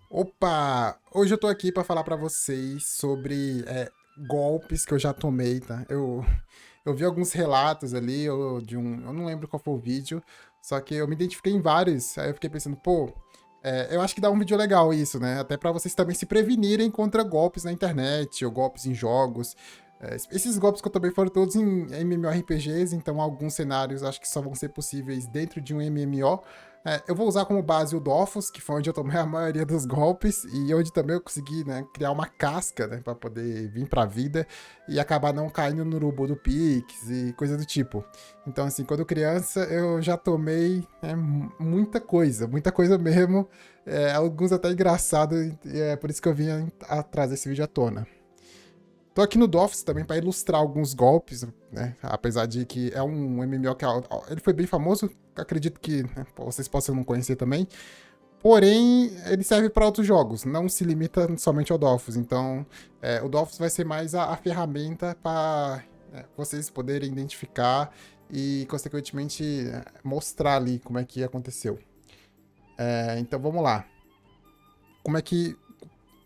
Opa! Hoje eu tô aqui pra falar pra vocês sobre golpes que eu já tomei, tá? Eu vi alguns relatos ali eu não lembro qual foi o vídeo, só que eu me identifiquei em vários, aí eu fiquei pensando, pô, eu acho que dá um vídeo legal isso, né? Até pra vocês também se prevenirem contra golpes na internet ou golpes em jogos. Esses golpes que eu tomei foram todos em MMORPGs, então alguns cenários acho que só vão ser possíveis dentro de um MMO. Eu vou usar como base o Dofus, que foi onde eu tomei a maioria dos golpes e onde também eu consegui, né, criar uma casca, né, para poder vir pra vida e acabar não caindo no urubu do Pix e coisa do tipo. Então, assim, quando criança eu já tomei muita coisa mesmo. Alguns até engraçados, e é por isso que eu vim a trazer esse vídeo à tona. Tô aqui no Dofus também para ilustrar alguns golpes, né? Apesar de que é um MMO que ele foi bem famoso, acredito que né, vocês possam não conhecer também. Porém, ele serve para outros jogos, não se limita somente ao Dofus. Então, o Dofus vai ser mais a ferramenta para vocês poderem identificar e, consequentemente, mostrar ali como é que aconteceu. Então, vamos lá. Como é que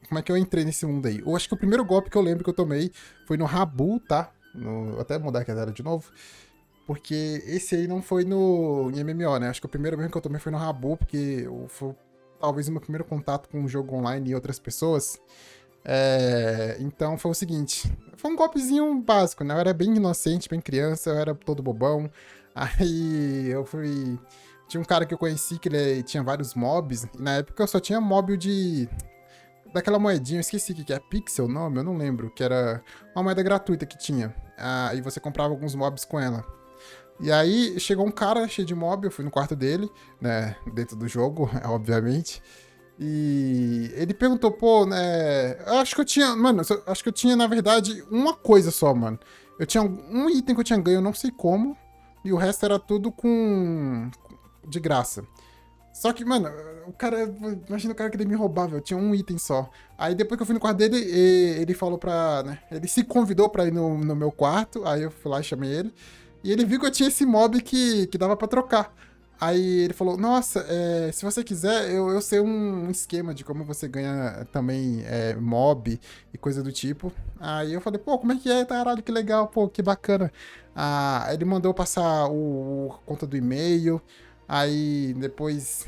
como é que eu entrei nesse mundo aí? Eu acho que o primeiro golpe que eu lembro que eu tomei foi no Rabu, tá? Vou até mudar a cadeira de novo. Porque esse aí não foi no em MMO, né? Acho que o primeiro mesmo que eu tomei foi no Rabu, porque foi talvez o meu primeiro contato com o jogo online e outras pessoas. Então foi o seguinte: foi um golpezinho básico, né? Eu era bem inocente, bem criança, eu era todo bobão. Aí eu fui. Tinha um cara que eu conheci que ele tinha vários mobs, e na época eu só tinha mob de daquela moedinha, eu esqueci o que é, Pixel o nome, eu não lembro, que era uma moeda gratuita que tinha. E você comprava alguns mobs com ela. E aí chegou um cara cheio de mob, eu fui no quarto dele, né, dentro do jogo, obviamente. E ele perguntou, pô, né, eu acho que eu tinha, mano, acho que eu tinha, na verdade, uma coisa só, mano. Eu tinha um item que eu tinha ganho, eu não sei como, e o resto era tudo de graça. Só que, mano, o cara. Imagina o cara querer me roubar, velho. Eu tinha um item só. Aí depois que eu fui no quarto dele, ele falou pra. Né, ele se convidou pra ir no meu quarto. Aí eu fui lá e chamei ele. E ele viu que eu tinha esse mob que dava pra trocar. Aí ele falou: Nossa, se você quiser, eu sei um esquema de como você ganha também mob e coisa do tipo. Aí eu falei: Pô, como é que é? Caralho, que legal, pô, que bacana. Ele mandou passar a conta do e-mail. Aí depois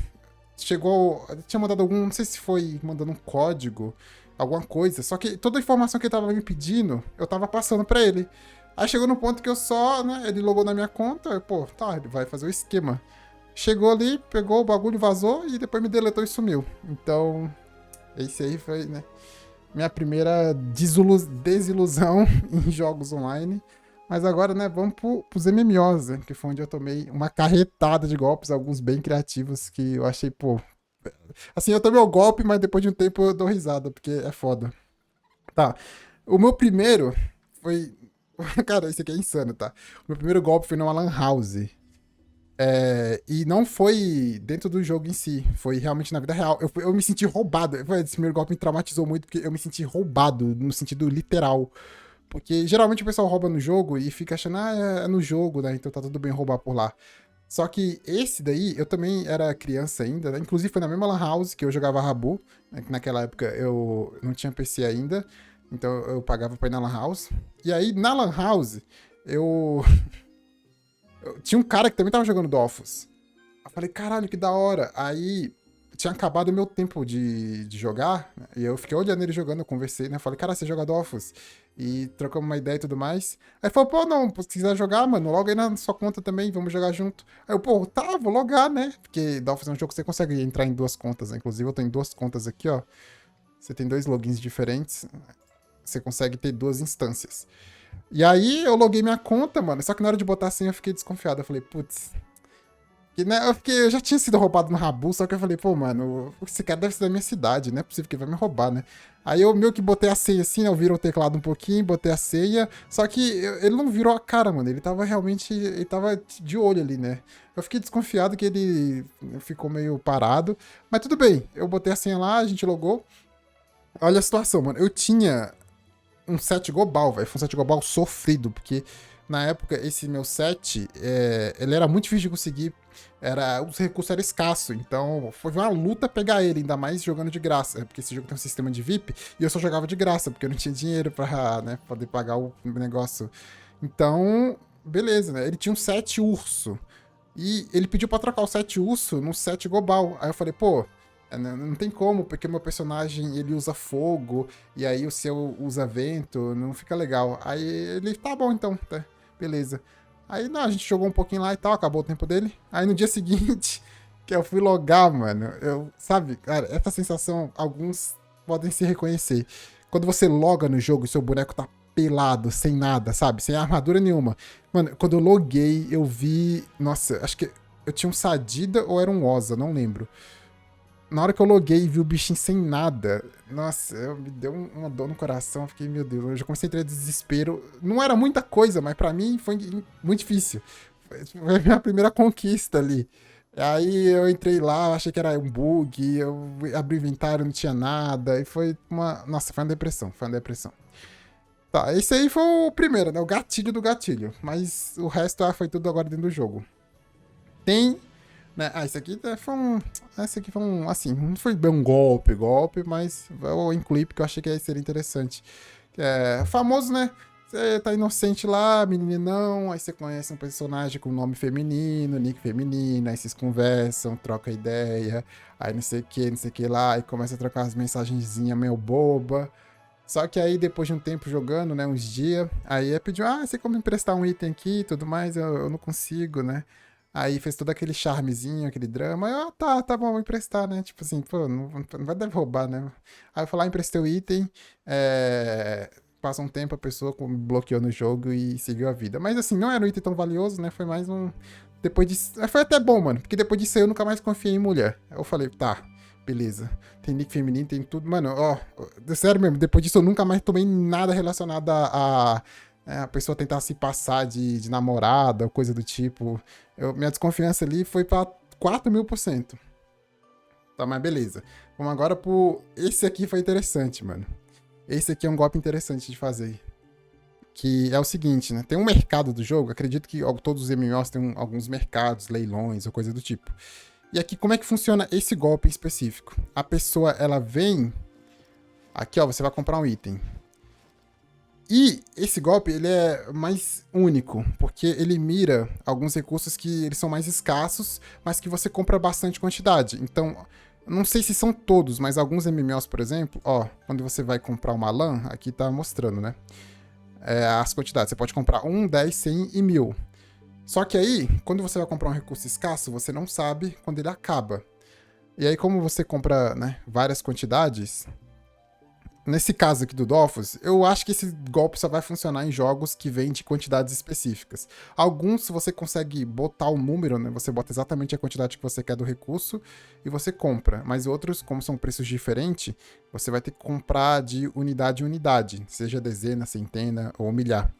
chegou. Tinha mandado algum. Não sei se foi mandando um código, alguma coisa. Só que toda a informação que ele tava me pedindo, eu tava passando pra ele. Aí chegou no ponto que eu só, né? Ele logou na minha conta. Pô, tá, ele vai fazer o esquema. Chegou ali, pegou o bagulho, vazou e depois me deletou e sumiu. Então, esse aí foi, né? Minha primeira desilusão em jogos online. Mas agora, né, vamos pros MMOs, né, que foi onde eu tomei uma carretada de golpes, alguns bem criativos que eu achei, pô. Assim, eu tomei o golpe, mas depois de um tempo eu dou risada, porque é foda. Tá. O meu primeiro foi. Cara, esse aqui é insano, tá? O meu primeiro golpe foi numa Lan House. E não foi dentro do jogo em si, foi realmente na vida real. Eu me senti roubado. Esse primeiro golpe me traumatizou muito, porque eu me senti roubado, no sentido literal. Porque geralmente o pessoal rouba no jogo e fica achando, é no jogo, né? Então tá tudo bem roubar por lá. Só que esse daí, eu também era criança ainda, né? Inclusive foi na mesma Lan House que eu jogava Rabu, né? Que naquela época eu não tinha PC ainda, então eu pagava pra ir na Lan House. E aí, na Lan House, eu tinha um cara que também tava jogando Dofus. Eu falei, caralho, que da hora. Aí tinha acabado o meu tempo de jogar, né? E eu fiquei olhando ele jogando, eu conversei, né? Falei, cara, você joga Dofus? E trocamos uma ideia e tudo mais. Aí ele falou, pô, não, se quiser jogar, mano, loga aí na sua conta também, vamos jogar junto. Aí eu, pô, tá, vou logar, né? Porque Dofus é um jogo que você consegue entrar em duas contas, né? Inclusive eu tenho duas contas aqui, ó. Você tem dois logins diferentes, você consegue ter duas instâncias. E aí eu loguei minha conta, mano, só que na hora de botar a senha eu fiquei desconfiado. Eu falei, putz, que, né, eu já tinha sido roubado no Rabu, só que eu falei, pô, mano, esse cara deve ser da minha cidade, não é possível que ele vai me roubar, né? Aí eu meio que botei a senha assim, né, eu virei o teclado um pouquinho, botei a senha, só que ele não virou a cara, mano, ele tava realmente, ele tava de olho ali, né? Eu fiquei desconfiado que ele ficou meio parado, mas tudo bem, eu botei a senha lá, a gente logou. Olha a situação, mano, eu tinha um set global, velho. Foi um set global sofrido, porque na época esse meu set, ele era muito difícil de conseguir os recursos eram escassos. Então foi uma luta pegar ele, ainda mais jogando de graça. Porque esse jogo tem um sistema de VIP e eu só jogava de graça, porque eu não tinha dinheiro pra, né, poder pagar o negócio. Então, beleza, né? Ele tinha um 7 urso. E ele pediu pra trocar o 7 urso no 7 global. Aí eu falei, pô, não tem como, porque o meu personagem ele usa fogo, e aí o seu usa vento, não fica legal. Aí ele, tá bom então, tá, beleza. Aí não, a gente jogou um pouquinho lá e tal, acabou o tempo dele. Aí no dia seguinte, que eu fui logar, mano, sabe, cara, essa sensação, alguns podem se reconhecer. Quando você loga no jogo e seu boneco tá pelado, sem nada, sabe? Sem armadura nenhuma. Mano, quando eu loguei, eu vi. Nossa, acho que eu tinha um Sadida ou era um Oza, não lembro. Na hora que eu loguei e vi o bichinho sem nada, nossa, me deu uma dor no coração. Eu fiquei, meu Deus, eu já comecei a ter desespero. Não era muita coisa, mas pra mim foi muito difícil. Foi a minha primeira conquista ali. Aí eu entrei lá, achei que era um bug, eu abri o inventário, não tinha nada, e foi uma. Nossa, foi uma depressão, foi uma depressão. Tá, esse aí foi o primeiro, né? O gatilho do gatilho. Mas o resto foi tudo agora dentro do jogo. Tem, né? Esse aqui foi um. Esse aqui foi um. Assim, não foi bem um golpe, mas foi em clipe que eu achei que seria interessante. É famoso, né? Você tá inocente lá, meninão, aí você conhece um personagem com nome feminino, nick feminino, aí vocês conversam, troca ideia, aí não sei o que lá, aí começa a trocar umas mensagenzinhas meio boba. Só que aí, depois de um tempo jogando, né, uns dias, aí ele pediu, você como emprestar um item aqui e tudo mais, eu não consigo, né? Aí fez todo aquele charmezinho, aquele drama, eu, tá bom, vou emprestar, né? Tipo assim, pô, não vai deve roubar, né? Aí eu fui lá, emprestei o item, passa um tempo, a pessoa bloqueou no jogo e seguiu a vida. Mas assim, não era um item tão valioso, né? Foi mais um... Depois disso... Foi até bom, mano, porque depois disso eu nunca mais confiei em mulher. Eu falei, tá, beleza. Tem nick feminino, tem tudo. Mano, ó, sério mesmo, depois disso eu nunca mais tomei nada relacionado a pessoa tentar se passar de namorada ou coisa do tipo. Minha desconfiança ali foi pra 4.000%. Tá, mas beleza. Vamos agora pro. Esse aqui foi interessante, mano. Esse aqui é um golpe interessante de fazer. Que é o seguinte, né? Tem um mercado do jogo, acredito que todos os MMOs têm alguns mercados, leilões ou coisa do tipo. E aqui, como é que funciona esse golpe em específico? A pessoa, ela vem... Aqui, ó, você vai comprar um item. E esse golpe, ele é mais único, porque ele mira alguns recursos que eles são mais escassos, mas que você compra bastante quantidade. Então, não sei se são todos, mas alguns MMOs, por exemplo, ó, quando você vai comprar uma LAN, aqui tá mostrando, né? As quantidades. Você pode comprar 1, 10, 100 e 1000. Só que aí, quando você vai comprar um recurso escasso, você não sabe quando ele acaba. E aí, como você compra, né, várias quantidades, nesse caso aqui do Dofus, eu acho que esse golpe só vai funcionar em jogos que vêm de quantidades específicas. Alguns você consegue botar o número, né? Você bota exatamente a quantidade que você quer do recurso e você compra. Mas outros, como são preços diferentes, você vai ter que comprar de unidade em unidade, seja dezena, centena ou milhar.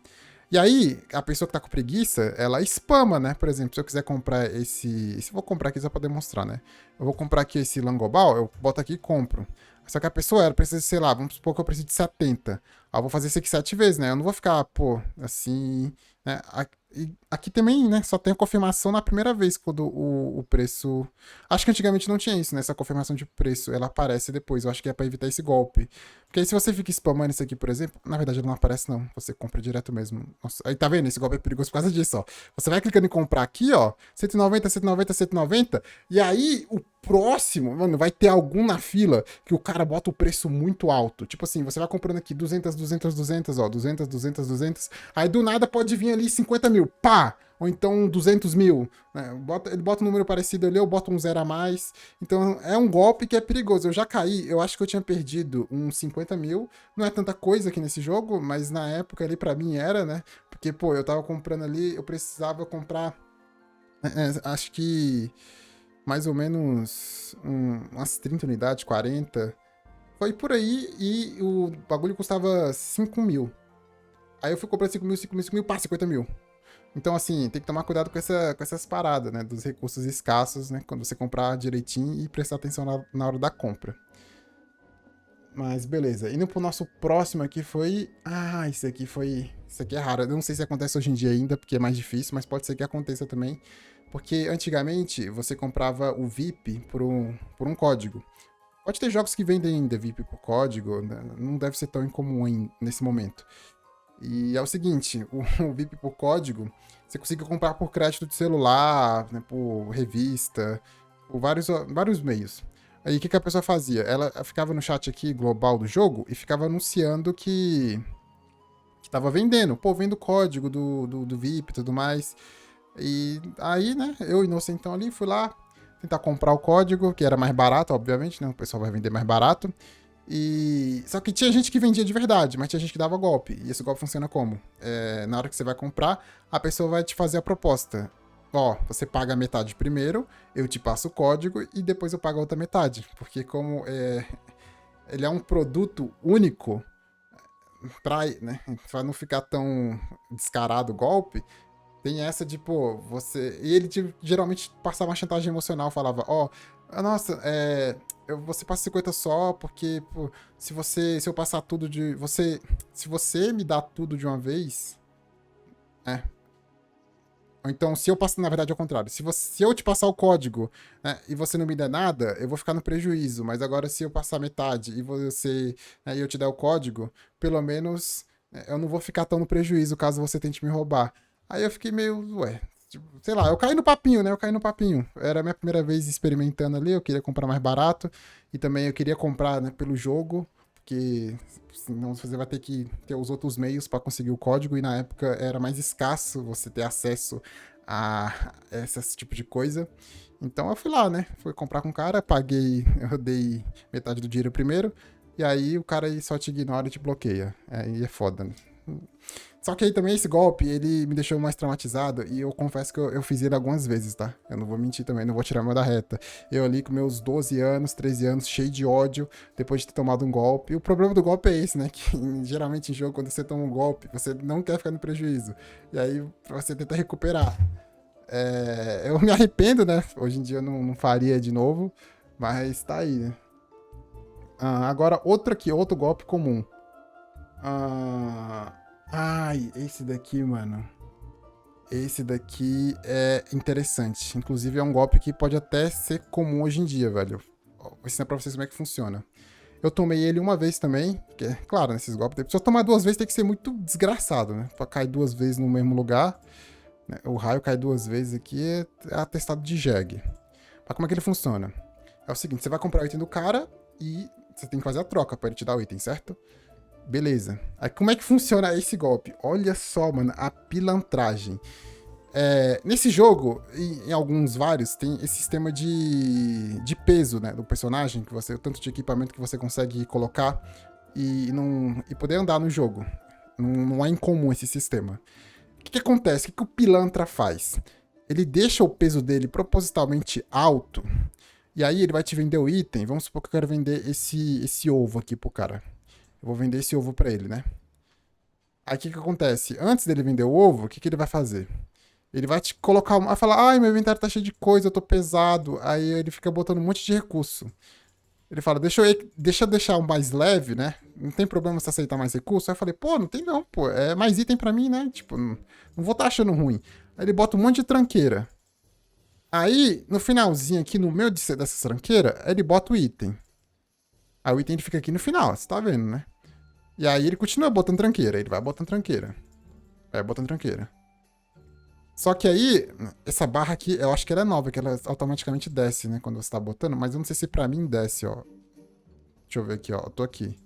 E aí, a pessoa que tá com preguiça, ela spama, né? Por exemplo, se eu quiser comprar esse... Se eu vou comprar aqui só pra demonstrar, né? Eu vou comprar aqui esse Langobal, eu boto aqui e compro. Só que a pessoa, ela precisa, sei lá, vamos supor que eu preciso de 70. Aí eu vou fazer isso aqui 7 vezes, né? Eu não vou ficar, pô, assim, né? Aqui também, né? Só tem a confirmação na primeira vez quando o preço... Acho que antigamente não tinha isso, né? Essa confirmação de preço, ela aparece depois. Eu acho que é pra evitar esse golpe. Porque aí se você fica spamando isso aqui, por exemplo, na verdade ele não aparece não. Você compra direto mesmo. Nossa, aí tá vendo? Esse golpe é perigoso por causa disso, ó. Você vai clicando em comprar aqui, ó. 190, 190, 190. E aí o próximo, mano, vai ter algum na fila que o cara bota o preço muito alto. Tipo assim, você vai comprando aqui 200, 200, 200, ó. 200, 200, 200. Aí do nada pode vir ali 50 mil. Pá! Ou então 200 mil. Né? Ele bota um número parecido ali, eu boto um zero a mais. Então é um golpe que é perigoso. Eu já caí, eu acho que eu tinha perdido uns 50 mil. Não é tanta coisa aqui nesse jogo, mas na época ali pra mim era, né? Porque, pô, eu tava comprando ali, eu precisava comprar. Acho que mais ou menos umas 30 unidades, 40. Foi por aí e o bagulho custava 5 mil. Aí eu fui comprar 5 mil, 5 mil, 5 mil, pá, 50 mil. Então, assim, tem que tomar cuidado com essas paradas, né? Dos recursos escassos, né? Quando você comprar direitinho e prestar atenção na hora da compra. Mas beleza. Indo pro nosso próximo aqui foi... esse aqui foi... Isso aqui é raro. Eu não sei se acontece hoje em dia ainda, porque é mais difícil, mas pode ser que aconteça também. Porque antigamente você comprava o VIP por um código. Pode ter jogos que vendem ainda VIP por código, né? Não deve ser tão incomum nesse momento. E é o seguinte, o VIP por código, você consegue comprar por crédito de celular, né, por revista, por vários meios. Aí o que a pessoa fazia? Ela ficava no chat aqui global do jogo e ficava anunciando que tava vendendo. Pô, vendo código do VIP e tudo mais. E aí, né, eu inocentão ali, fui lá tentar comprar o código, que era mais barato, obviamente, né? O pessoal vai vender mais barato. Só que tinha gente que vendia de verdade, mas tinha gente que dava golpe. E esse golpe funciona como? Na hora que você vai comprar, a pessoa vai te fazer a proposta. Ó, você paga a metade primeiro, eu te passo o código e depois eu pago a outra metade. Porque como ele é um produto único, pra não ficar tão descarado o golpe, tem essa de, pô, você. E ele geralmente passava uma chantagem emocional, falava, ó, nossa, você passa 50 só, porque, pô, se eu passar tudo de. Se você me dá tudo de uma vez. É. Ou então, se eu passar, na verdade, ao contrário. Se eu te passar o código, né, e você não me der nada, eu vou ficar no prejuízo. Mas agora, se eu passar metade e eu te der o código, pelo menos eu não vou ficar tão no prejuízo caso você tente me roubar. Aí eu fiquei meio, ué, tipo, sei lá, eu caí no papinho, né? Eu caí no papinho. Era a minha primeira vez experimentando ali, eu queria comprar mais barato. E também eu queria comprar, né, pelo jogo, porque senão você vai ter que ter os outros meios para conseguir o código. E na época era mais escasso você ter acesso a esse tipo de coisa. Então eu fui lá, né? Fui comprar com o cara, paguei, eu dei metade do dinheiro primeiro. E aí o cara só te ignora e te bloqueia. Aí é foda, né? Só que aí também esse golpe, ele me deixou mais traumatizado e eu confesso que eu fiz ele algumas vezes, tá? Eu não vou mentir também, não vou tirar meu da reta. Eu ali com meus 12 anos, 13 anos, cheio de ódio, depois de ter tomado um golpe. E o problema do golpe é esse, né? Que geralmente em jogo, quando você toma um golpe, você não quer ficar no prejuízo. E aí você tenta recuperar. Eu me arrependo, né? Hoje em dia eu não faria de novo, mas tá aí, né? Agora, outro golpe comum. Ai, esse daqui, mano. Esse daqui é interessante. Inclusive, é um golpe que pode até ser comum hoje em dia, velho. Vou ensinar pra vocês como é que funciona. Eu tomei ele uma vez também, que é claro, nesses golpes. Se eu tomar duas vezes, tem que ser muito desgraçado, né? Pra cair duas vezes no mesmo lugar. Né? O raio cai duas vezes aqui é atestado de jegue. Mas como é que ele funciona? É o seguinte, você vai comprar o item do cara e você tem que fazer a troca pra ele te dar o item, certo? Beleza. Aí como é que funciona esse golpe? Olha só, mano, a pilantragem. Nesse jogo, em alguns vários, tem esse sistema de peso, né, do personagem, o tanto de equipamento que você consegue colocar e poder andar no jogo. Não é incomum esse sistema. O que acontece? O que o pilantra faz? Ele deixa o peso dele propositalmente alto, e aí ele vai te vender o item. Vamos supor que eu quero vender esse ovo aqui pro cara. Eu vou vender esse ovo pra ele, né? Aí o que acontece? Antes dele vender o ovo, o que ele vai fazer? Ele vai te colocar, vai falar, ai, meu inventário tá cheio de coisa, eu tô pesado. Aí ele fica botando um monte de recurso. Ele fala, deixa eu deixar um mais leve, né? Não tem problema se aceitar mais recurso. Aí eu falei, pô, não tem não, pô. É mais item pra mim, né? Tipo, não vou estar achando ruim. Aí ele bota um monte de tranqueira. Aí, no finalzinho aqui, no meio dessa tranqueira, ele bota o item. Aí o item ele fica aqui no final, você tá vendo, né? E aí ele continua botando tranqueira. Ele vai botando tranqueira. Vai botando tranqueira. Só que aí, essa barra aqui, eu acho que ela é nova, que ela automaticamente desce, né? Quando você tá botando, mas eu não sei se pra mim desce, ó. Deixa eu ver aqui, ó. Eu tô aqui.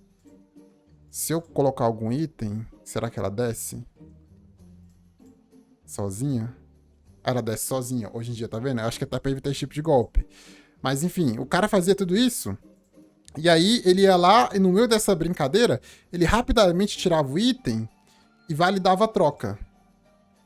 Se eu colocar algum item, será que ela desce? Sozinha? Ela desce sozinha, hoje em dia, tá vendo? Eu acho que é até pra evitar esse tipo de golpe. Mas enfim, o cara fazia tudo isso. E aí ele ia lá e no meio dessa brincadeira, ele rapidamente tirava o item e validava a troca.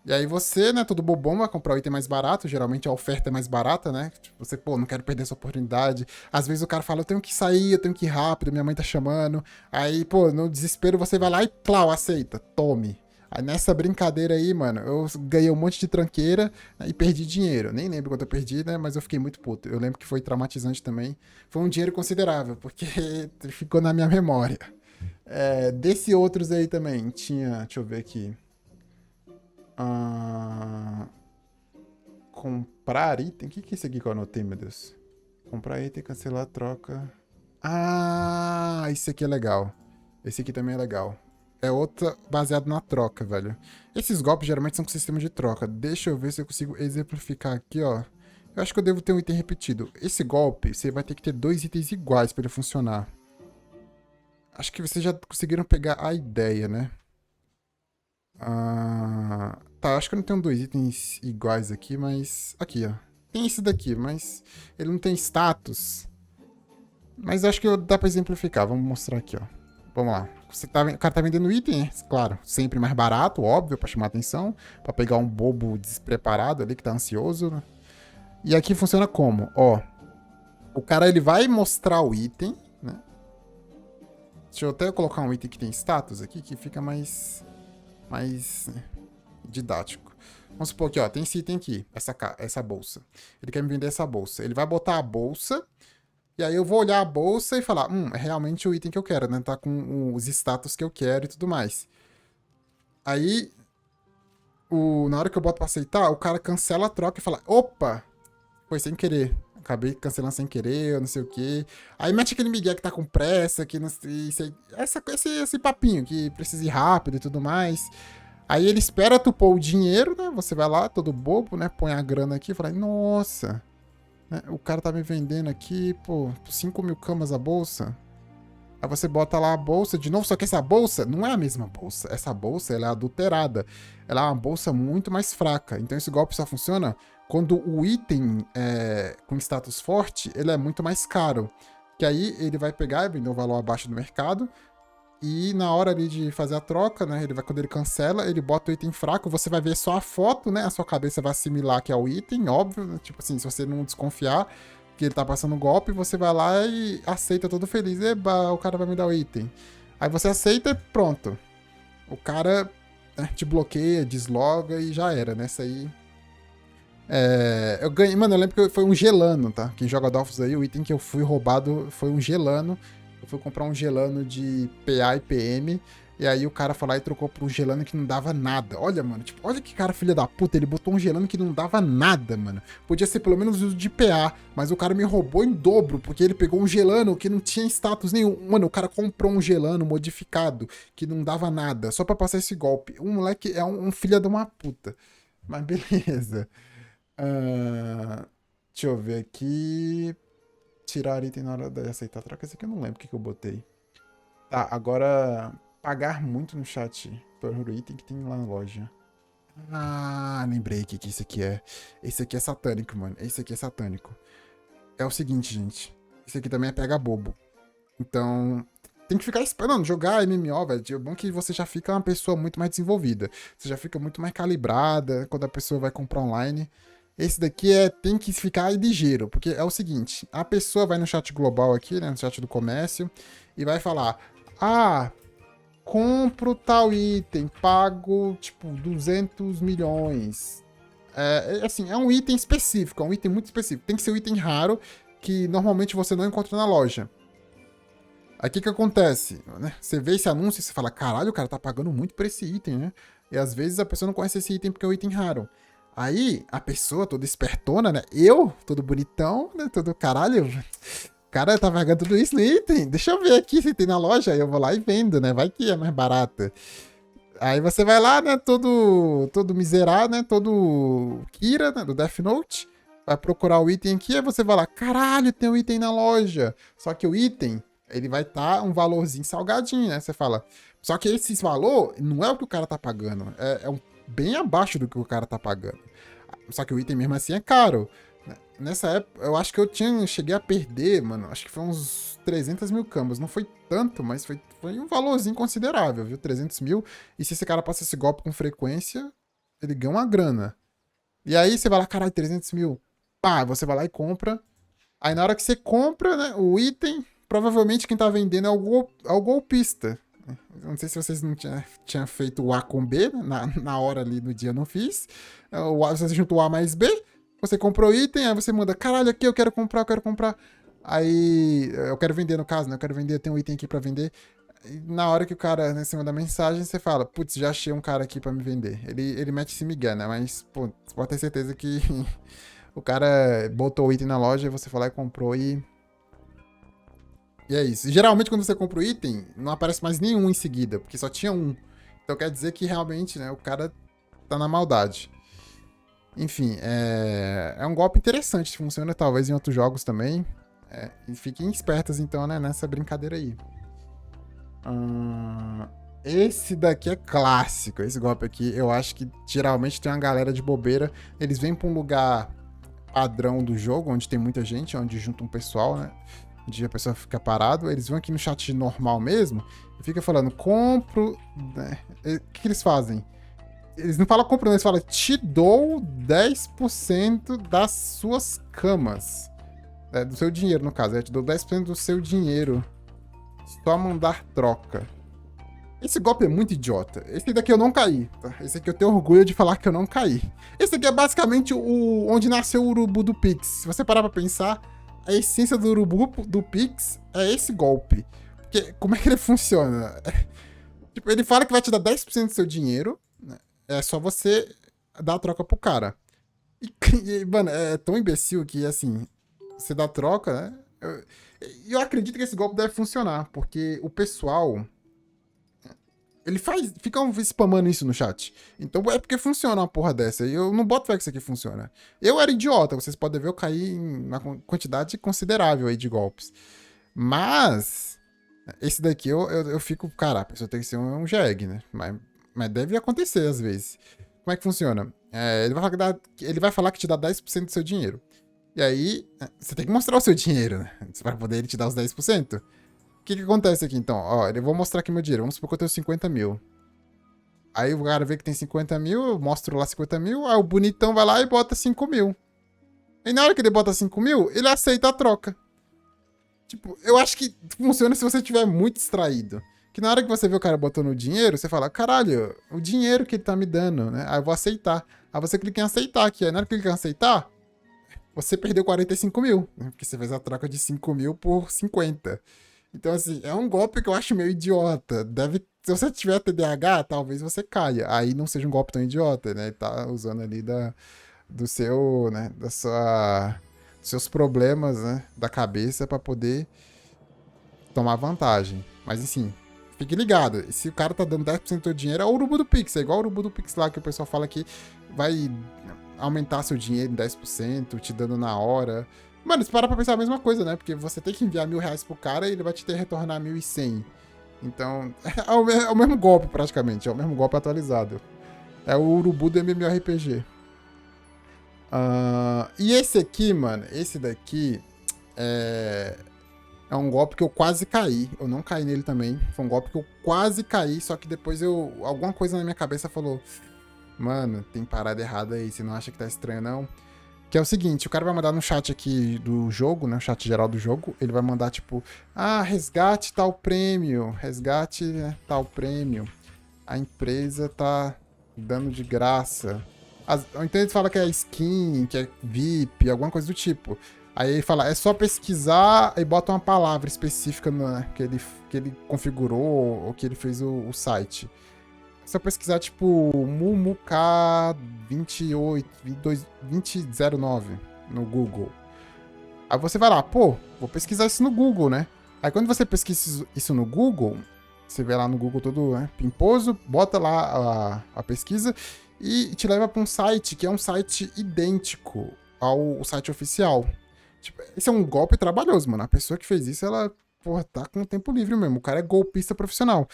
E aí você, né, todo bobão, vai comprar o item mais barato, geralmente a oferta é mais barata, né? Tipo, você, pô, não quero perder essa oportunidade. Às vezes o cara fala, eu tenho que sair, eu tenho que ir rápido, minha mãe tá chamando. Aí, pô, no desespero você vai lá e, plau, aceita, tome. Aí nessa brincadeira aí, mano, eu ganhei um monte de tranqueira, né, e perdi dinheiro. Nem lembro quanto eu perdi, né, mas eu fiquei muito puto. Eu lembro que foi traumatizante também. Foi um dinheiro considerável, porque ficou na minha memória. Desse outros aí também, tinha, deixa eu ver aqui. Ah, comprar item. O que é isso aqui que eu anotei, meu Deus? Comprar item, cancelar a troca. Ah, esse aqui é legal. Esse aqui também é legal. É outra baseado na troca, velho. Esses golpes geralmente são com sistema de troca. Deixa eu ver se eu consigo exemplificar aqui, ó. Eu acho que eu devo ter um item repetido. Esse golpe, você vai ter que ter 2 itens iguais pra ele funcionar. Acho que vocês já conseguiram pegar a ideia, né? Tá, acho que eu não tenho 2 itens iguais aqui, mas... Aqui, ó. Tem esse daqui, mas ele não tem status. Mas acho que dá pra exemplificar. Vamos mostrar aqui, ó. Vamos lá. O cara tá vendendo item, claro. Sempre mais barato, óbvio, pra chamar atenção. Pra pegar um bobo despreparado ali que tá ansioso, né? E aqui funciona como? Ó. O cara, ele vai mostrar o item, né? Deixa eu até colocar um item que tem status aqui, que fica mais didático. Vamos supor que, ó, tem esse item aqui, essa bolsa. Ele quer me vender essa bolsa. Ele vai botar a bolsa, e aí eu vou olhar a bolsa e falar, é realmente o item que eu quero, né? Tá com os status que eu quero e tudo mais. Aí, na hora que eu boto pra aceitar, o cara cancela a troca e fala, opa, foi sem querer. Acabei cancelando sem querer, eu não sei o quê. Aí mete aquele migué que tá com pressa, que não sei, esse papinho que precisa ir rápido e tudo mais. Aí ele espera tu pôr o dinheiro, né? Você vai lá, todo bobo, né? Põe a grana aqui e fala, nossa, né? O cara tá me vendendo aqui, pô, 5 mil camas a bolsa. Aí você bota lá a bolsa de novo, só que essa bolsa não é a mesma bolsa. Essa bolsa, ela é adulterada. Ela é uma bolsa muito mais fraca. Então esse golpe só funciona quando o item com status forte, ele é muito mais caro. Que aí ele vai pegar e vender um valor abaixo do mercado. E na hora ali de fazer a troca, né? Quando ele cancela, ele bota o item fraco, você vai ver só a foto, né? A sua cabeça vai assimilar que é o item, óbvio. Né? Tipo assim, se você não desconfiar que ele tá passando golpe, você vai lá e aceita todo feliz. Eba, o cara vai me dar o item. Aí você aceita e pronto. O cara te bloqueia, desloga e já era, né? Isso aí. Eu ganhei. Mano, eu lembro que foi um gelano, tá? Quem joga Dolphins aí, o item que eu fui roubado foi um gelano. Eu fui comprar um gelano de PA e PM. E aí o cara foi lá e trocou por um gelano que não dava nada. Olha, mano, tipo, olha que cara filha da puta. Ele botou um gelano que não dava nada, mano. Podia ser pelo menos uso de PA, mas o cara me roubou em dobro, porque ele pegou um gelano que não tinha status nenhum. Mano, o cara comprou um gelano modificado que não dava nada, só pra passar esse golpe. O moleque é um filho de uma puta. Mas beleza. Deixa eu ver aqui. Tirar item na hora de aceitar a troca. Esse aqui eu não lembro o que eu botei. Tá, agora pagar muito no chat por item que tem lá na loja. Ah, lembrei que isso aqui é. Esse aqui é satânico, mano. Esse aqui é satânico. É o seguinte, gente. Esse aqui também é pega bobo. Então, tem que ficar esperando. Jogar MMO, velho. É bom que você já fica uma pessoa muito mais desenvolvida. Você já fica muito mais calibrada quando a pessoa vai comprar online. Esse daqui tem que ficar ligeiro, porque é o seguinte, a pessoa vai no chat global aqui, né, no chat do comércio, e vai falar, compro tal item, pago, tipo, 200 milhões. Assim, é um item específico, é um item muito específico. Tem que ser um item raro, que normalmente você não encontra na loja. Aí o que acontece? Né? Você vê esse anúncio e você fala, caralho, o cara tá pagando muito por esse item, né? E às vezes a pessoa não conhece esse item porque é um item raro. Aí, a pessoa toda espertona, né? Eu, todo bonitão, né? Todo caralho. O cara tá pagando tudo isso no item. Deixa eu ver aqui se tem na loja. Aí eu vou lá e vendo, né? Vai que é mais barata. Aí você vai lá, né? Todo miserável, né? Todo Kira, né? Do Death Note. Vai procurar o item aqui. Aí você vai lá, caralho, tem um item na loja. Só que o item, ele vai estar um valorzinho salgadinho, né? Você fala. Só que esse valor não é o que o cara tá pagando. É bem abaixo do que o cara tá pagando. Só que o item mesmo assim é caro. Nessa época, eu acho que cheguei a perder, mano, acho que foi uns 300 mil camas. Não foi tanto, mas foi um valorzinho considerável, viu? 300 mil. E se esse cara passa esse golpe com frequência, ele ganha uma grana. E aí você vai lá, caralho, 300 mil. Pá, você vai lá e compra. Aí na hora que você compra, né, o item, provavelmente quem tá vendendo é o golpista. Não sei se vocês não tinham feito o A com B, né? Na hora ali no dia eu não fiz. Você juntou A mais B, você comprou o item, aí você manda, caralho, aqui eu quero comprar. Aí, eu quero vender no caso, né? Eu quero vender, tem um item aqui pra vender. E na hora que o cara, né, em cima da mensagem, você fala, putz, já achei um cara aqui pra me vender. Ele mete esse migué, né? Mas, pô, você pode ter certeza que o cara botou o item na loja e você foi lá e comprou e é isso. E, geralmente, quando você compra o item, não aparece mais nenhum em seguida, porque só tinha um. Então quer dizer que realmente, né, o cara tá na maldade. Enfim, é um golpe interessante, funciona talvez em outros jogos também. E fiquem espertas então, né, nessa brincadeira aí. Hum, esse daqui é clássico, esse golpe aqui. Eu acho que geralmente tem uma galera de bobeira. Eles vêm pra um lugar padrão do jogo, onde tem muita gente, onde junta um pessoal, né? Onde a pessoa fica parado. Eles vão aqui no chat normal mesmo e fica falando, compro. Né? O que eles fazem? Eles não falam compro, não, eles falam te dou 10% das suas camas. Do seu dinheiro, no caso. Eu te dou 10% do seu dinheiro. Só mandar troca. Esse golpe é muito idiota. Esse daqui eu não caí, tá? Esse aqui eu tenho orgulho de falar que eu não caí. Esse aqui é basicamente onde nasceu o urubu do Pix. Se você parar pra pensar, a essência do urubu do Pix é esse golpe. Porque como é que ele funciona? Tipo, ele fala que vai te dar 10% do seu dinheiro, né? É só você dar a troca pro cara. Mano, é tão imbecil que, assim, você dá troca, né? Eu acredito que esse golpe deve funcionar, porque o pessoal ele fica spamando isso no chat. Então é porque funciona uma porra dessa. E eu não boto fé que isso aqui funciona. Eu era idiota, vocês podem ver, eu caí em uma quantidade considerável aí de golpes. Mas, esse daqui eu fico, cara, a pessoa tem que ser um jegue, né? Mas deve acontecer às vezes. Como é que funciona? Ele vai falar que te dá 10% do seu dinheiro. E aí, você tem que mostrar o seu dinheiro, né? Pra poder ele te dar os 10%. O que acontece aqui, então? Ó, eu vou mostrar aqui meu dinheiro. Vamos supor que eu tenho 50 mil. Aí o cara vê que tem 50 mil, eu mostro lá 50 mil, aí o bonitão vai lá e bota 5 mil. E na hora que ele bota 5 mil, ele aceita a troca. Tipo, eu acho que funciona se você estiver muito distraído. Que na hora que você vê o cara botando o dinheiro, você fala, caralho, o dinheiro que ele tá me dando, né? Aí eu vou aceitar. Aí você clica em aceitar aqui. Aí na hora que clica em aceitar, você perdeu 45 mil. Né? Porque você fez a troca de 5 mil por 50. Então, assim, é um golpe que eu acho meio idiota. Se você tiver TDAH, talvez você caia. Aí não seja um golpe tão idiota, né? Tá usando ali do seu, né? Dos seus problemas, né? Da cabeça pra poder tomar vantagem. Mas, enfim, fique ligado. Se o cara tá dando 10% do dinheiro, é o urubu do Pix. É igual o urubu do Pix lá que o pessoal fala que vai aumentar seu dinheiro em 10%, te dando na hora. Mano, se parar pra pensar a mesma coisa, né? Porque você tem que enviar R$ 1.000 pro cara e ele vai te ter retornar 1.100. Então, é o mesmo golpe praticamente, é o mesmo golpe atualizado. É o urubu do MMORPG. E esse aqui, mano, esse daqui é um golpe que eu quase caí. Eu não caí nele também. Foi um golpe que eu quase caí, só que depois alguma coisa na minha cabeça falou: mano, tem parada errada aí, você não acha que tá estranho, não? Que é o seguinte, o cara vai mandar no chat aqui do jogo, né? O chat geral do jogo, ele vai mandar tipo, resgate tal prêmio, resgate tal prêmio. A empresa tá dando de graça. Ou então ele fala que é skin, que é VIP, alguma coisa do tipo. Aí ele fala, é só pesquisar e bota uma palavra específica que ele configurou ou que ele fez o site. É só pesquisar, tipo, Mumuk28, 2009 no Google. Aí você vai lá, pô, vou pesquisar isso no Google, né? Aí quando você pesquisa isso no Google, você vê lá no Google todo pimposo, bota lá a pesquisa e te leva para um site que é um site idêntico ao site oficial. Tipo, esse é um golpe trabalhoso, mano. A pessoa que fez isso, ela, porra, tá com tempo livre mesmo. O cara é golpista profissional.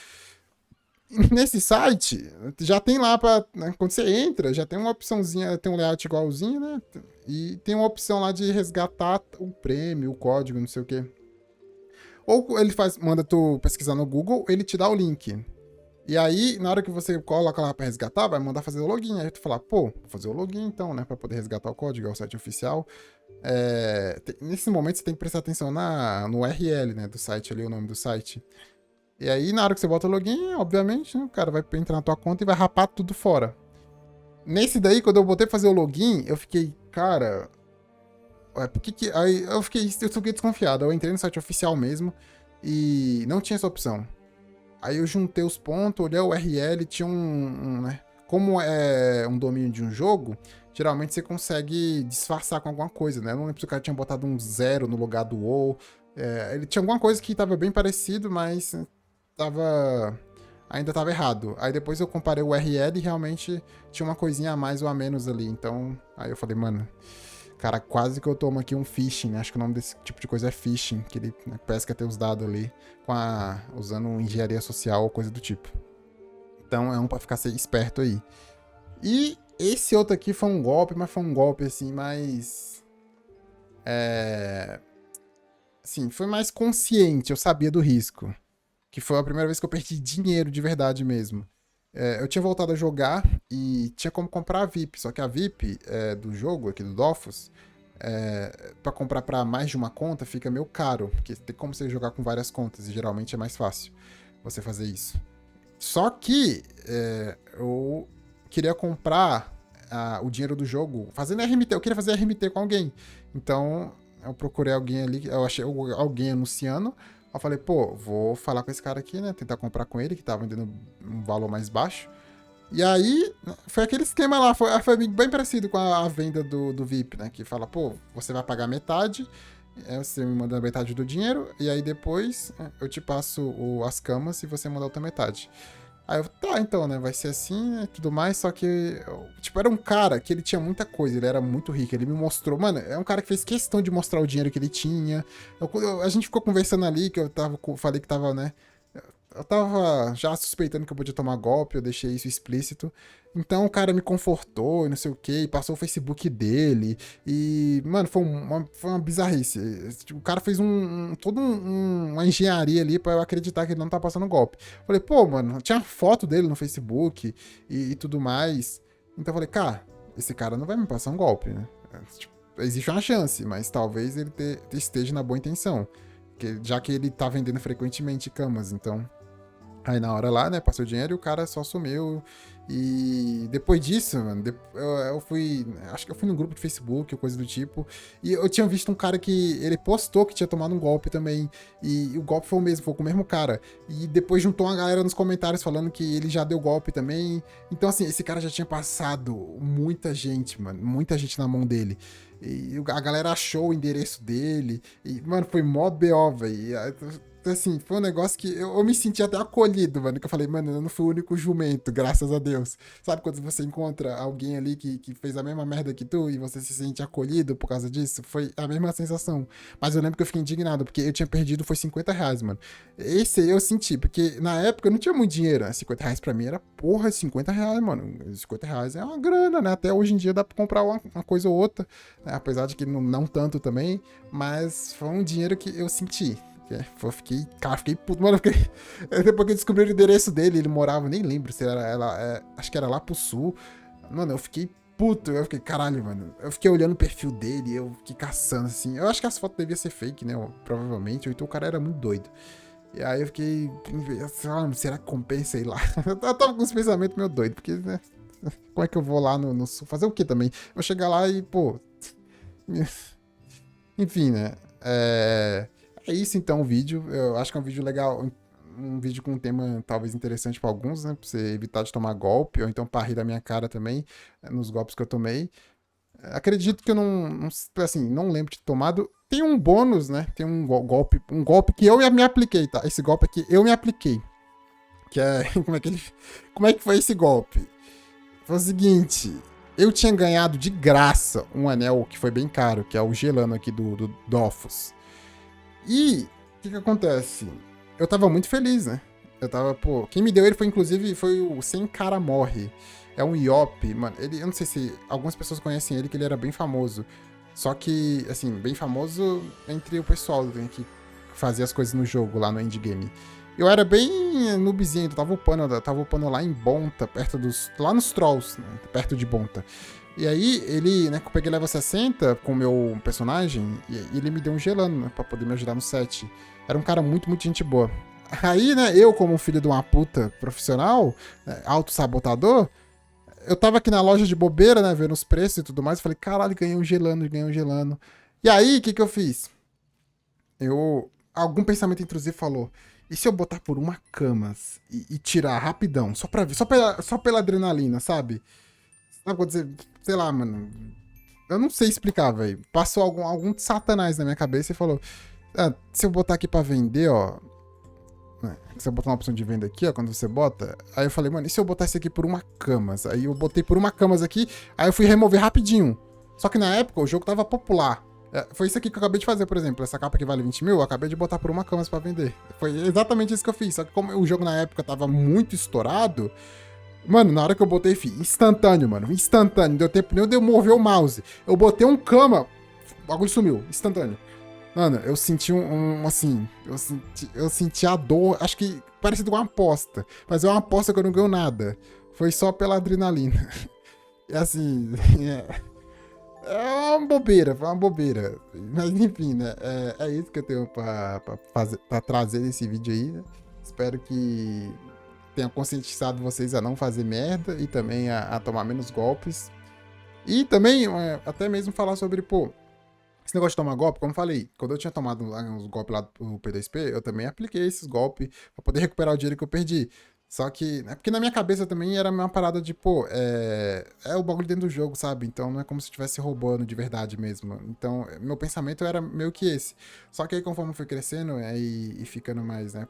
Nesse site, já tem lá pra. Né, quando você entra, já tem uma opçãozinha, tem um layout igualzinho, né? E tem uma opção lá de resgatar o prêmio, o código, não sei o quê. Ou ele manda tu pesquisar no Google, ele te dá o link. E aí, na hora que você coloca lá pra resgatar, vai mandar fazer o login. Aí tu fala, pô, vou fazer o login então, né? Pra poder resgatar o código, é o site oficial. Nesse momento você tem que prestar atenção no URL, né? Do site ali, o nome do site. E aí, na hora que você bota o login, obviamente, né, o cara vai entrar na tua conta e vai rapar tudo fora. Nesse daí, quando eu botei pra fazer o login, eu fiquei, cara. Por que. Aí eu fiquei desconfiado. Eu entrei no site oficial mesmo e não tinha essa opção. Aí eu juntei os pontos, olhei o URL, tinha né? Como é um domínio de um jogo, geralmente você consegue disfarçar com alguma coisa, né? Eu não lembro se o cara tinha botado um 0 no lugar do WoW. Ele tinha alguma coisa que tava bem parecido, mas ainda tava errado. Aí depois eu comparei o URL e realmente tinha uma coisinha a mais ou a menos ali. Então, aí eu falei, mano, cara, quase que eu tomo aqui um phishing, né? Acho que o nome desse tipo de coisa é phishing, que ele, né, pesca teus dados ali usando engenharia social ou coisa do tipo. Então é um pra ficar esperto aí. E esse outro aqui foi um golpe, mas foi um golpe assim mais... Assim, foi mais consciente, eu sabia do risco. Que foi a primeira vez que eu perdi dinheiro de verdade mesmo. Eu tinha voltado a jogar e tinha como comprar a VIP, só que a VIP do jogo, aqui do Dofus, pra comprar pra mais de uma conta fica meio caro, porque tem como você jogar com várias contas e geralmente é mais fácil você fazer isso. Só que eu queria comprar o dinheiro do jogo fazendo RMT, eu queria fazer RMT com alguém. Então eu procurei alguém ali, eu achei alguém anunciando. Eu falei, pô, vou falar com esse cara aqui, né? Tentar comprar com ele, que tava vendendo um valor mais baixo. E aí, foi aquele esquema lá, foi bem parecido com a venda do VIP, né? Que fala, pô, você vai pagar metade, você me manda metade do dinheiro, e aí depois eu te passo as camas e você manda a outra metade. Aí eu, tá, então, né, vai ser assim, né, tudo mais, só que, tipo, era um cara que ele tinha muita coisa, ele era muito rico, ele me mostrou, mano, é um cara que fez questão de mostrar o dinheiro que ele tinha. A gente ficou conversando ali, que falei que tava, né, eu tava já suspeitando que eu podia tomar golpe, eu deixei isso explícito. Então o cara me confortou e não sei o que, passou o Facebook dele. E, mano, foi uma bizarrice. O cara fez toda uma engenharia ali pra eu acreditar que ele não tá passando golpe. Falei, pô, mano, tinha foto dele no Facebook e tudo mais. Então eu falei, cara, esse cara não vai me passar um golpe, né? Tipo, existe uma chance, mas talvez ele esteja na boa intenção. Já que ele tá vendendo frequentemente camas, então. Aí na hora lá, né, passou o dinheiro e o cara só sumiu. E depois disso, mano, eu fui. Acho que eu fui num grupo de Facebook ou coisa do tipo. E eu tinha visto um cara que ele postou que tinha tomado um golpe também. E o golpe foi o mesmo, foi com o mesmo cara. E depois juntou uma galera nos comentários falando que ele já deu golpe também. Então, assim, esse cara já tinha passado muita gente, mano. Muita gente na mão dele. E a galera achou o endereço dele. E, mano, foi mó BO, velho. Assim, foi um negócio que eu me senti até acolhido, mano. Que eu falei, mano, eu não fui o único jumento, graças a Deus. Sabe quando você encontra alguém ali que fez a mesma merda que tu e você se sente acolhido por causa disso? Foi a mesma sensação. Mas eu lembro que eu fiquei indignado, porque eu tinha perdido, foi R$ 50, mano. Esse aí eu senti, porque na época eu não tinha muito dinheiro, né? R$ 50 pra mim era, porra, R$ 50, mano. R$ 50 é uma grana, né? Até hoje em dia dá pra comprar uma coisa ou outra, né? Apesar de que não tanto também, mas foi um dinheiro que eu senti. Eu fiquei puto, mano. Depois que eu descobri o endereço dele, ele morava, nem lembro se era. Acho que era lá pro sul. Mano, eu fiquei puto. Eu fiquei, caralho, mano. Eu fiquei olhando o perfil dele, eu fiquei caçando assim. Eu acho que as fotos deviam ser fake, né? Provavelmente. Ou então o cara era muito doido. E aí eu fiquei. Será que compensa ir lá? Eu tava com uns pensamentos meio doidos, porque, né? Como é que eu vou lá no sul? Fazer o quê também? Eu vou chegar lá e, pô. Enfim, né? É isso então o vídeo. Eu acho que é um vídeo legal, um vídeo com um tema talvez interessante para alguns, né? Pra você evitar de tomar golpe, ou então pra rir da minha cara também, nos golpes que eu tomei. Acredito que eu assim, não lembro de ter tomado. Tem um bônus, né? Tem um golpe que eu me apliquei, tá? Esse golpe aqui eu me apliquei. Que é, como é que foi esse golpe? Foi o seguinte, eu tinha ganhado de graça um anel que foi bem caro, que é o Gelano aqui do Dofus. E o que acontece? Eu tava muito feliz, né? Eu tava, pô. Quem me deu ele foi o Sem Cara Morre. É um Iop, mano. Eu não sei se algumas pessoas conhecem ele, que ele era bem famoso. Só que, assim, bem famoso entre o pessoal, né, que fazia as coisas no jogo, lá no endgame. Eu era bem noobzinho, eu tava upando lá em Bonta, lá nos Trolls, né, perto de Bonta. E aí, ele, né, eu peguei level 60 com o meu personagem, e ele me deu um gelano, né, pra poder me ajudar no set. Era um cara muito, muito gente boa. Aí, né, eu, como filho de uma puta profissional, né, auto-sabotador, eu tava aqui na loja de bobeira, né, vendo os preços e tudo mais, e falei, caralho, ganhei um gelano. E aí, o que eu fiz? Algum pensamento intrusivo falou, E se eu botar por uma camas e tirar rapidão, só pra ver, só pela adrenalina, sabe? Sabe quando você, sei lá, mano. Eu não sei explicar, velho. Passou algum satanás na minha cabeça e falou: ah, se eu botar aqui pra vender, ó. Né, você botar uma opção de venda aqui, ó, quando você bota. Aí eu falei, mano, e se eu botar isso aqui por uma camas? Aí eu botei por uma camas aqui, aí eu fui remover rapidinho. Só que na época o jogo tava popular. Foi isso aqui que eu acabei de fazer, por exemplo. Essa capa que vale 20 mil, eu acabei de botar por uma camas pra vender. Foi exatamente isso que eu fiz. Só que como o jogo na época tava muito estourado, mano, na hora que eu botei, instantâneo, mano. Instantâneo. Deu tempo nem de eu mover o mouse. Eu botei um cama, o bagulho sumiu. Instantâneo. Mano, eu senti assim, eu senti a dor, acho que parecido com uma aposta, mas é uma aposta que eu não ganho nada. Foi só pela adrenalina. E assim, é uma bobeira, foi uma bobeira. Mas enfim, né? É isso que eu tenho pra trazer nesse vídeo aí, né? Espero que tenha conscientizado vocês a não fazer merda e também a tomar menos golpes. E também, até mesmo falar sobre, pô, esse negócio de tomar golpe, como eu falei, quando eu tinha tomado uns golpes lá do P2P, eu também apliquei esses golpes pra poder recuperar o dinheiro que eu perdi. Só que, é porque na minha cabeça também era uma parada de, pô, é o bagulho dentro do jogo, sabe? Então não é como se estivesse roubando de verdade mesmo. Então, meu pensamento era meio que esse. Só que aí, conforme eu fui crescendo e ficando mais, né,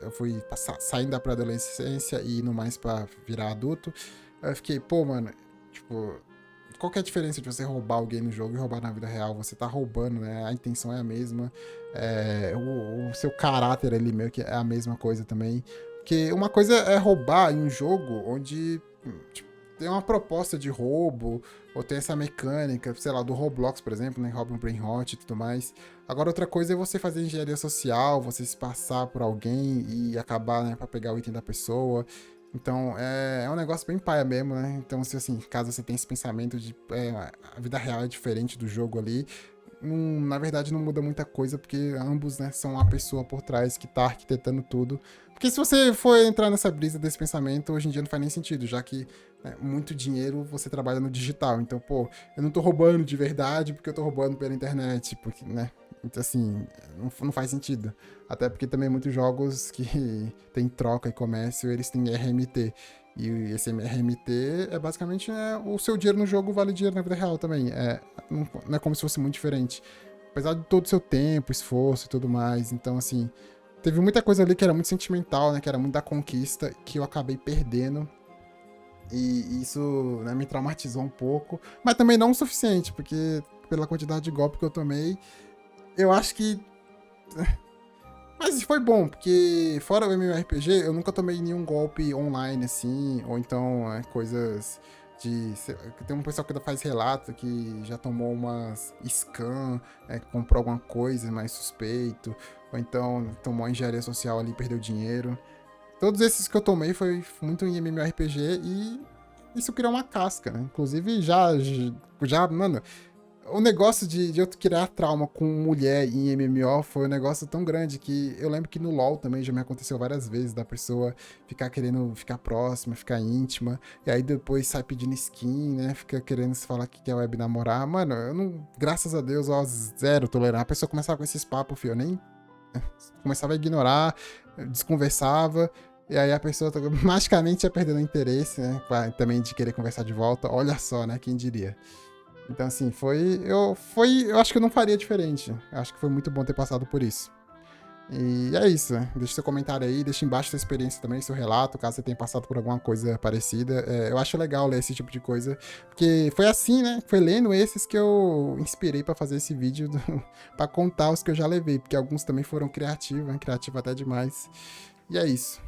eu fui saindo da pré-adolescência e indo mais pra virar adulto, eu fiquei, pô, mano, tipo, qual que é a diferença de você roubar alguém no jogo e roubar na vida real? Você tá roubando, né? A intenção é a mesma. O seu caráter ali meio que é a mesma coisa também. Porque uma coisa é roubar em um jogo onde tipo, tem uma proposta de roubo, ou tem essa mecânica, sei lá, do Roblox, por exemplo, né? Rouba um brain rot e tudo mais. Agora, outra coisa é você fazer engenharia social, você se passar por alguém e acabar, né, pra pegar o item da pessoa. Então, é um negócio bem paia mesmo, né? Então, se assim, caso você tenha esse pensamento de a vida real é diferente do jogo ali, na verdade não muda muita coisa, porque ambos, né, são a pessoa por trás que tá arquitetando tudo. Porque se você for entrar nessa brisa desse pensamento, hoje em dia não faz nem sentido, já que muito dinheiro você trabalha no digital. Então, pô, eu não tô roubando de verdade porque eu tô roubando pela internet, porque, né? Então, assim, não faz sentido. Até porque também muitos jogos que tem troca e comércio, eles têm RMT. E esse RMT é basicamente o seu dinheiro no jogo vale dinheiro na vida real também. Não é como se fosse muito diferente. Apesar de todo o seu tempo, esforço e tudo mais. Então, assim, teve muita coisa ali que era muito sentimental, né? Que era muito da conquista, que eu acabei perdendo. E isso, né, me traumatizou um pouco. Mas também não o suficiente, porque pela quantidade de golpe que eu tomei, eu acho que. Mas foi bom, porque fora o MMORPG, eu nunca tomei nenhum golpe online, assim, ou então coisas de. Tem um pessoal que faz relato que já tomou umas scam, comprou alguma coisa mais suspeito, ou então tomou uma engenharia social ali e perdeu dinheiro. Todos esses que eu tomei foi muito em MMORPG e isso criou uma casca, né? Inclusive, mano, o negócio de eu criar trauma com mulher em MMO foi um negócio tão grande que eu lembro que no LoL também já me aconteceu várias vezes da pessoa ficar querendo ficar próxima, ficar íntima, e aí depois sai pedindo skin, né? Fica querendo se falar que quer web namorar. Mano, eu não, graças a Deus, ó, zero tolerar. A pessoa começava com esses papos, filho, eu nem começava a ignorar, desconversava. E aí a pessoa magicamente ia perdendo interesse, né? Também de querer conversar de volta. Olha só, né? Quem diria. Então, assim, eu acho que eu não faria diferente. Eu acho que foi muito bom ter passado por isso. E é isso, né? Deixa seu comentário aí, deixa embaixo sua experiência também, seu relato, caso você tenha passado por alguma coisa parecida. Eu acho legal ler esse tipo de coisa, porque foi assim, né? Foi lendo esses que eu inspirei pra fazer esse vídeo, pra contar os que eu já levei, porque alguns também foram criativos, né? Criativo até demais. E é isso.